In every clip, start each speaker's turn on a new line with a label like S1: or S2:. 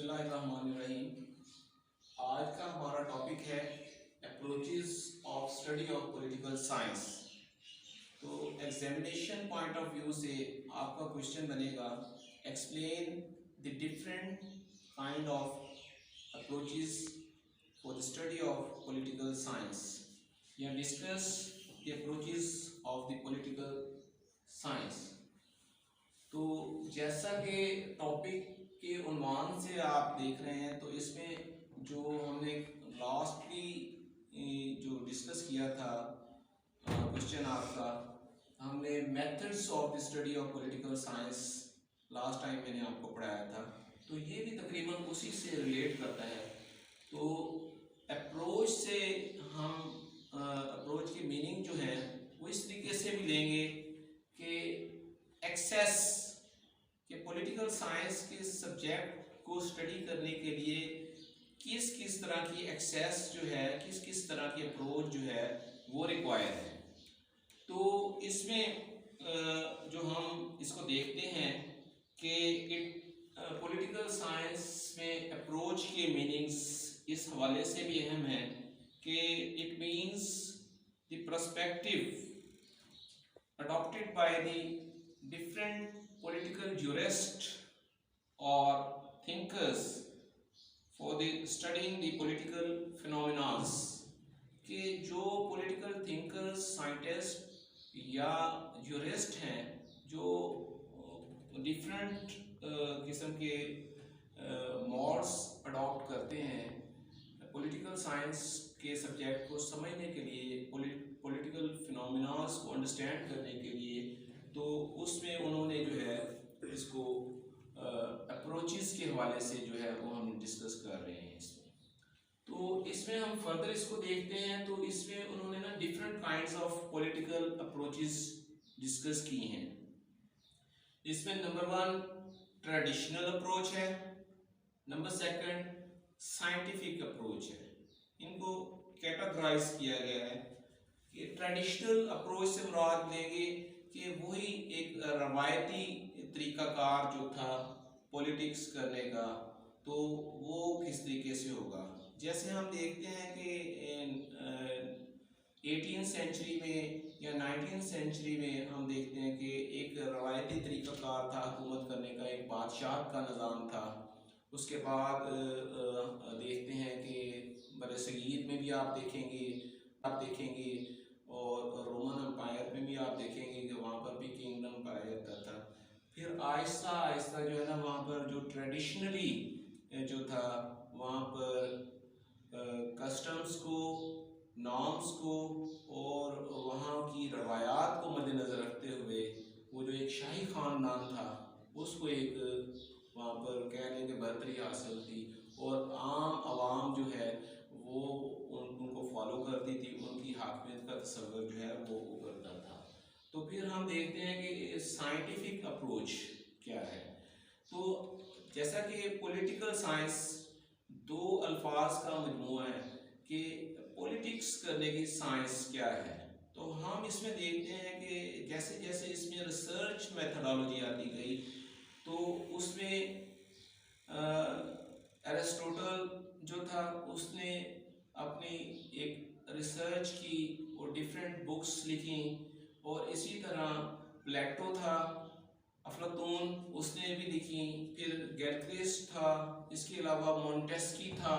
S1: बिस्मिल्लाहिर्रहमानिर्रहीम। आज का हमारा टॉपिक है approaches of study of political science. तो एग्जामिनेशन पॉइंट ऑफ व्यू से आपका क्वेश्चन बनेगा, explain the different kind of approaches for the study of political science या discuss the approaches of the political science. तो जैसा कि topic के उन्वान से आप देख रहे हैं, तो इसमें जो हमने लास्टली जो डिस्कस किया था क्वेश्चन आपका, हमने methods of the study of political science last time मैंने आपको पढ़ाया था। तो ये भी तकरीबन उसी से रिलेट करता है। तो अप्रोच से हम अप्रोच की मीनिंग जो है वो इस तरीके से भी लेंगे कि एक्सेस कि पॉलिटिकल साइंस के सब्जेक्ट को स्टडी करने के लिए किस किस तरह की एक्सेस जो है, किस किस तरह की अप्रोच जो है वो रिक्वायर है। तो इसमें जो हम इसको देखते हैं कि पॉलिटिकल साइंस में अप्रोच के मीनिंग्स इस हवाले से भी अहम है कि it means the perspective adopted by the different political jurists or thinkers for the studying the political phenomena, कि जो political thinkers, scientists या jurist हैं जो different किस्म के modes adopt करते हैं पॉलिटिकल साइंस के सब्जेक्ट को समझने के लिए, पॉलिटिकल फिनोमिनास को अंडरस्टैंड करने के लिए। तो उसमें उन्होंने जो है इसको अप्रोचेस के हवाले से जो है वो हम डिस्कस कर रहे हैं इसमें। तो इसमें हम फर्दर इसको देखते हैं। तो इसमें उन्होंने ना different kinds of political approaches discuss की हैं। इसमें नंबर 1 ट्रेडिशनल अप्रोच है, नंबर 2 साइंटिफिक अप्रोच है। इनको कैटेगराइज किया गया है कि ट्रेडिशनल अप्रोच से मुराद लेंगे कि वही एक रवायती तरीकाकार जो था पॉलिटिक्स करने का, तो वो किस तरीके से होगा। जैसे हम देखते हैं कि 18वीं सेंचुरी में या 19वीं सेंचुरी में हम देखते हैं कि एक रवायती तरीकाकार था हुकूमत करने का, एक बादशाह का निज़ाम था। उसके बाद देखते हैं कि बरसगीर में भी आप देखेंगे और रोमन एम्पायर में भी आप देखेंगे कि वहाँ पर भी किंगडम पाया जाता था। फिर आहिस्ता आहिस्ता जो है ना, वहाँ पर जो ट्रेडिशनली जो था वहाँ पर कस्टम्स को, नॉर्म्स को और वहाँ की रवायात को मद्देनज़र रखते हुए वो जो एक शाही ख़ानदान था उसको एक वहाँ पर कहने की बरतरी हासिल थी और आम आवाम जो है वो उनको फॉलो करती थी, उनकी हाकमियत का तस्वर जो है वो करता था। तो फिर हम देखते हैं कि साइंटिफिक अप्रोच क्या है। तो जैसा कि पॉलिटिकल साइंस दो अल्फाज का मजमूआ है कि पॉलिटिक्स करने की साइंस क्या है। तो हम इसमें देखते हैं कि जैसे जैसे इसमें रिसर्च मेथडोलॉजी आती गई, तो उसमें एरिस्टोटल जो था उसने अपनी एक रिसर्च की और डिफरेंट बुक्स लिखी, और इसी तरह प्लेटो था, अफलातून उसने भी लिखी, फिर गैलक्रिस्ट था, इसके अलावा मोंटेस्की था।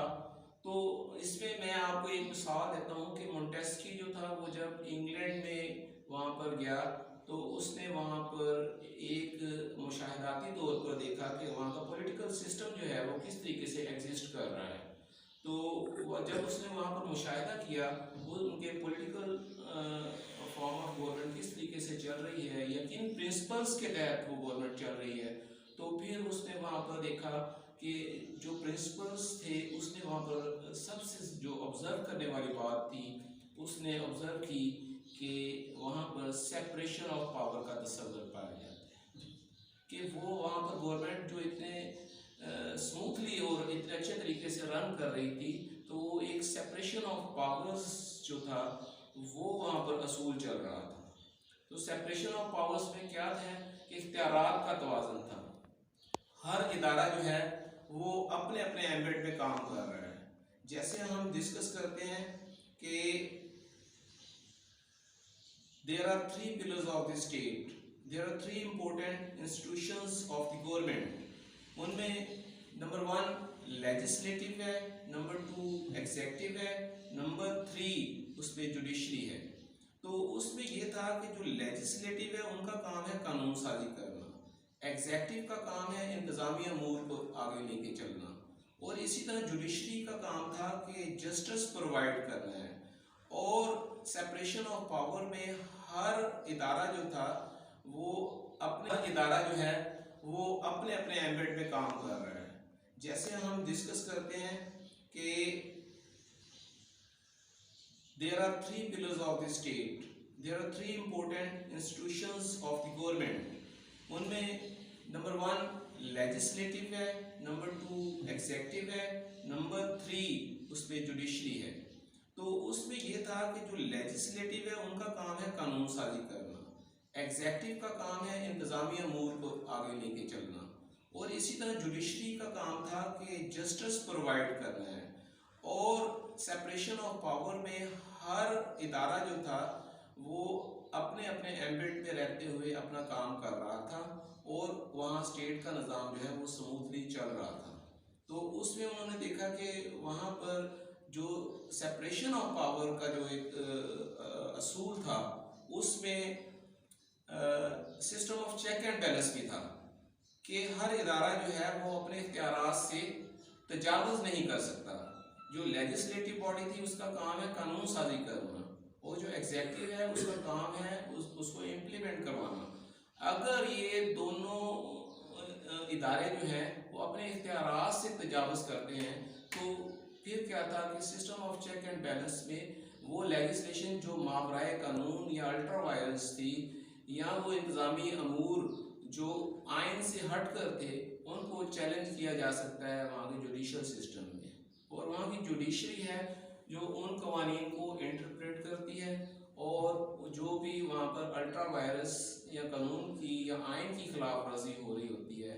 S1: तो इसमें मैं आपको एक मिसाल देता हूँ कि मोंटेस्की जो था वो जब इंग्लैंड में वहाँ पर गया तो उसने वहाँ पर एक मुशाहिदाती तौर पर देखा कि वहाँ का पॉलिटिकल सिस्टम जो है वो किस तरीके से एग्जिस्ट कर रहा है। तो जब उसने वहाँ पर मुशाहिदा किया वो उनके पॉलिटिकल फॉर्म ऑफ गवर्नमेंट किस तरीके से चल रही है या किन प्रिंसिपल्स के तहत वो गवर्नमेंट चल रही है, तो फिर उसने वहाँ पर देखा कि जो प्रिंसिपल्स थे उसने वहाँ पर सबसे जो ऑब्ज़र्व करने वाली बात थी, उसने ऑब्ज़र्व की कि वहाँ पर सेपरेशन ऑफ पावर का तस्वर पाया जाता है कि वो वहाँ पर गवर्नमेंट जो इतने स्मूथली और इतने अच्छे तरीके से रन कर रही थी, तो वो एक सेपरेशन ऑफ पावर्स जो था वो वहाँ पर असूल चल रहा था। तो सेपरेशन ऑफ पावर्स में क्या था कि इख्तियारात का तवाज़ुन था। हर इदारा जो है वो अपने अपने एम्बेड में काम कर रहा है। जैसे हम डिस्कस करते हैं कि there are three pillars of the state, there are three important institutions of the government। उनमें नंबर 1 लेजिस्लेटिव है, नंबर 2 एग्जेक्टिव है, नंबर 3 उसमें जुडिशरी है। तो उसमें ये था कि जो लेजिस्लेटिव है उनका काम है कानून साजी करना, एग्जेक्टिव का काम है इंतजामी अमूर को आगे लेके चलना, और इसी तरह जुडिशरी का काम था कि जस्टिस प्रोवाइड करना है। और सेपरेशन ऑफ पावर में हर इदारा जो था वो अपने अपने एम्बेड में काम कर रहा है। जैसे हम डिस्कस करते हैं कि there are three pillars of the state, there are three important institutions of the government। उनमें नंबर 1 लेजिस्लेटिव है, नंबर 2 एग्जेक्टिव है, नंबर 3 उसमें जुडिशरी है। तो उसमें यह था कि जो लेजिस्लेटिव है उनका काम है कानून साजी करना, एग्जेक्टिव का काम है इंतजामी अमूर को आगे लेके चलना, और इसी तरह जुडिशरी का काम था कि जस्टिस प्रोवाइड करना है। और सेपरेशन ऑफ पावर में हर इदारा जो था वो अपने अपने एम्बिट में रहते हुए अपना काम कर रहा था, और वहाँ स्टेट का निज़ाम जो है वो स्मूथली चल रहा था। तो उसमें उन्होंने देखा कि वहाँ पर जो सेपरेशन ऑफ पावर का जो एक असूल था उसमें system of check and balance भी था कि हर इदारा जो है वो अपने इख्तियारात से तजावुज़ नहीं कर सकता। जो लेजिस्लेटिव बॉडी थी उसका काम है कानून साजी करना, और जो एग्जेक्टिव है उसका काम है उसको इम्प्लीमेंट करवाना। अगर ये दोनों इदारे जो हैं वो अपने इख्तियारात से तजावुज़ करते हैं तो फिर क्या था कि system of check and balance में वो लेजिस्लेशन जो मावराए कानून या अल्ट्रा वायलेंस थी या वो इंतज़ामी अमूर जो आइन से हट कर थे उनको चैलेंज किया जा सकता है वहाँ के जुडिशल सिस्टम में। और वहाँ की जुडिशरी है जो उन कवानीन को इंटरप्रेट करती है, और जो भी वहाँ पर अल्ट्रा वायरस या कानून की या आइन की खिलाफ वर्जी हो रही होती है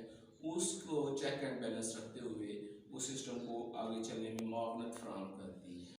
S1: उसको चेक एंड बैलेंस रखते हुए उस सिस्टम को आगे चलने में मुआवनत फराहम करती है।